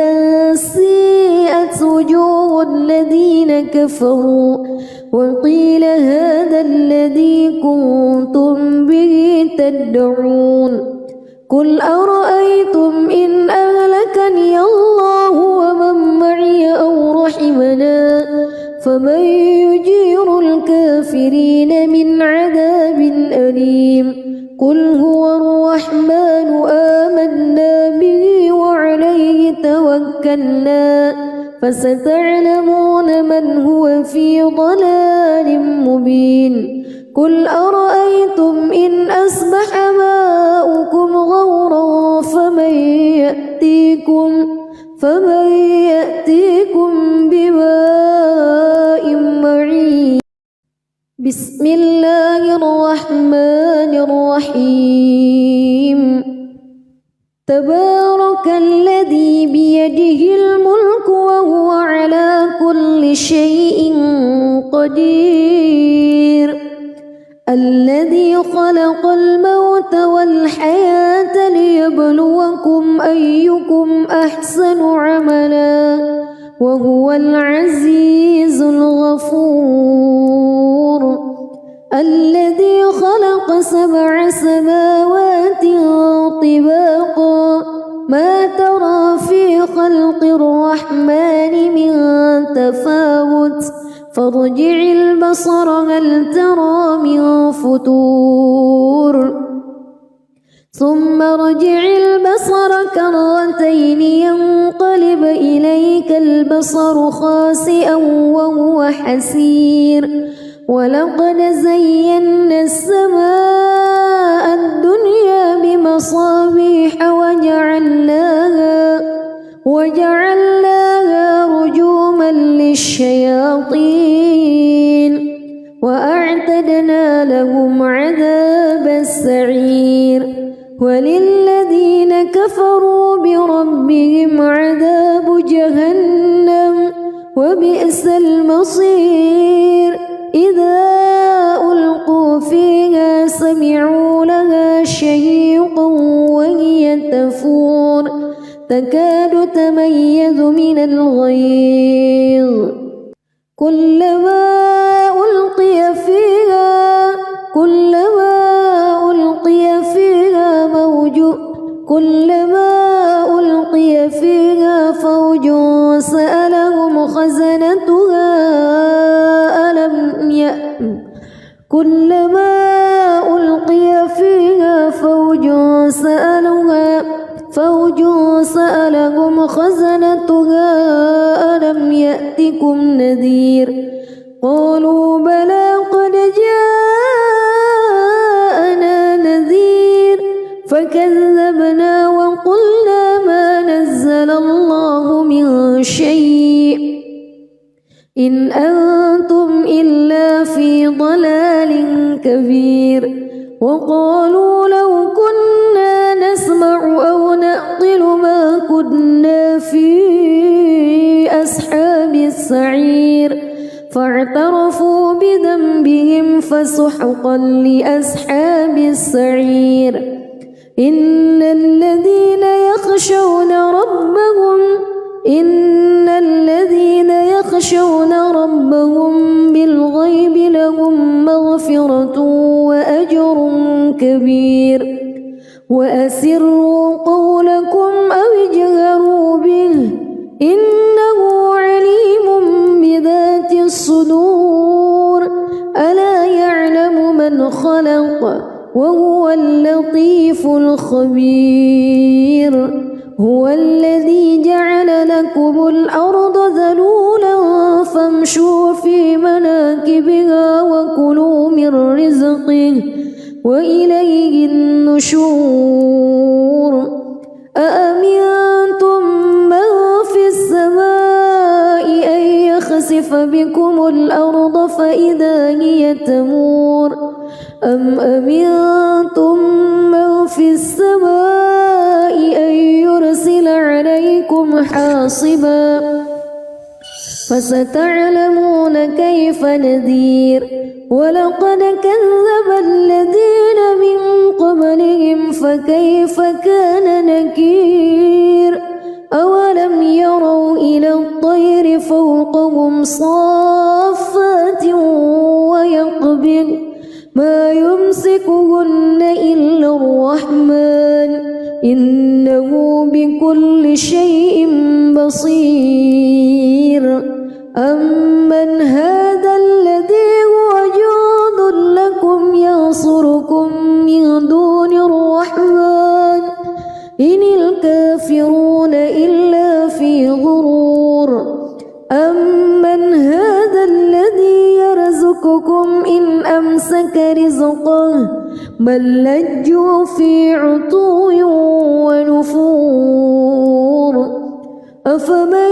سيئت وجوه الذين كفروا وقيل هذا الذي كنتم به تدعون قل أرأيتم إن أهلكني الله ومن معي أو رحمنا فمن يجير الكافرين من عذاب أليم قل هو الرحمن آمنا به وعليه توكلنا فستعلمون من هو في ضلال مبين قل أرأيتم إن أصبح ماؤكم غورا فمن يأتيكم بماء معين بسم الله الرحمن الرحيم تبارك الذي بيده الملك وهو على كل شيء قدير الذي خلق الموت والحياة ليبلوكم أيكم أحسن عملا وهو العزيز الغفور الذي خلق 7 سماوات طباقا ما ترى في خلق الرحمن من تفاوت فارجع البصر هل ترى من فتور ثم ارجع البصر كرتين ينقلب إليك البصر خاسئا وهو حسير ولقد زينا السماء الدنيا بمصابيح وجعلناها رجوما للشياطين وأعتدنا لهم عذاب السعير وللذين كفروا بربهم عذاب جهنم وبئس المصير إذا ألقوا فيها سمعوا لها شهيقا وهي تفور تكاد تميز من الغيظ كلما ألقي فيها فوج سألهم خزنتها ألم يأتكم نذير قالوا بلى قد جاءنا نذير فكذبنا وقلنا ما نزل الله من شيء إن أنتم إلا في ضلال كبير وقالوا لو كنا نسمع أو نعقل ما كنا في أصحاب السعير فاعترفوا بذنبهم فسحقا لأصحاب السعير إن الذين يخشون ربهم إن الذين يخشون ربهم بالغيب لهم مغفرة وأجر كبير وأسروا قولكم أو اجهروا به إنه عليم بذات الصدور ألا يعلم من خلق وهو اللطيف الخبير هو الذي جعل لكم الأرض ذلولا فامشوا في مناكبها وكلوا من رزقه وإليه النشور أأمنتم من في السماء أن يخسف بكم الأرض فإذا هي تمور أم أمنتم من في السماء أن يرسل عليكم حاصبا فستعلمون كيف نذير ولقد كذب الذين من قبلهم فكيف كان نكير أولم يروا إلى الطير فوقهم صافات ويقبض ما يمسكهن إلا الرحمن إنه بكل شيء بصير أمن هذا الذي هو جند لكم ينصركم من دون الرحمن إن الكافرون إلا في غرور أمن هذا الذي يرزقكم إن أمسك رزقه بل لجوا في عتو ونفور أفمن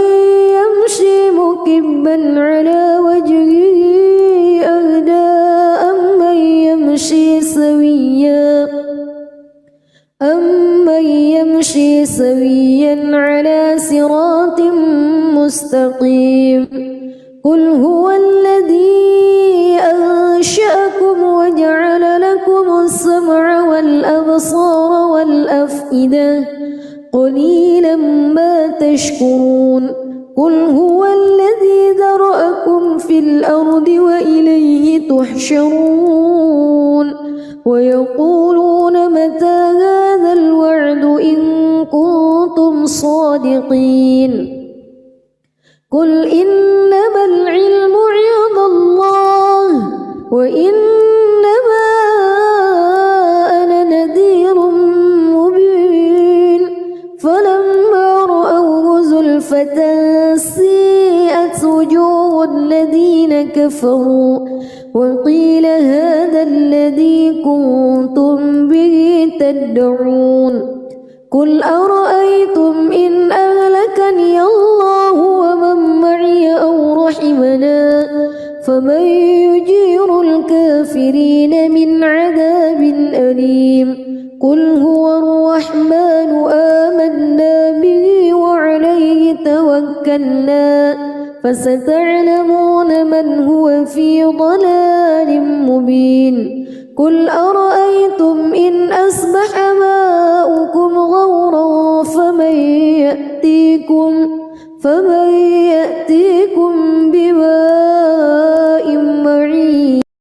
يمشي مكبا على وجهه أهدى أمن يمشي سويا على صراط مستقيم قل هو الذي أنشأكم وجعل لكم السمع والأبصار والأفئدة قليلا ما تشكرون قل هو الذي ذرأكم في الأرض وإليه تحشرون ويقولون متى هذا الوعد إن كنتم صادقين قل إنما العلم عند الله وإنما أنا نذير مبين فلما رأوه زلفة سيئت وجوه الذين كفروا وقيل هذا الذي كنتم به تدعون قل أرأيتم إن أهلكني الله ومن معي أو رحمنا فمن يجير الكافرين من عذاب أليم قل هو الرحمن آمنا به وعليه توكلنا فستعلمون من هو في ضلال مبين قل أرأيتم إن أصبح ماؤكم غورا فمن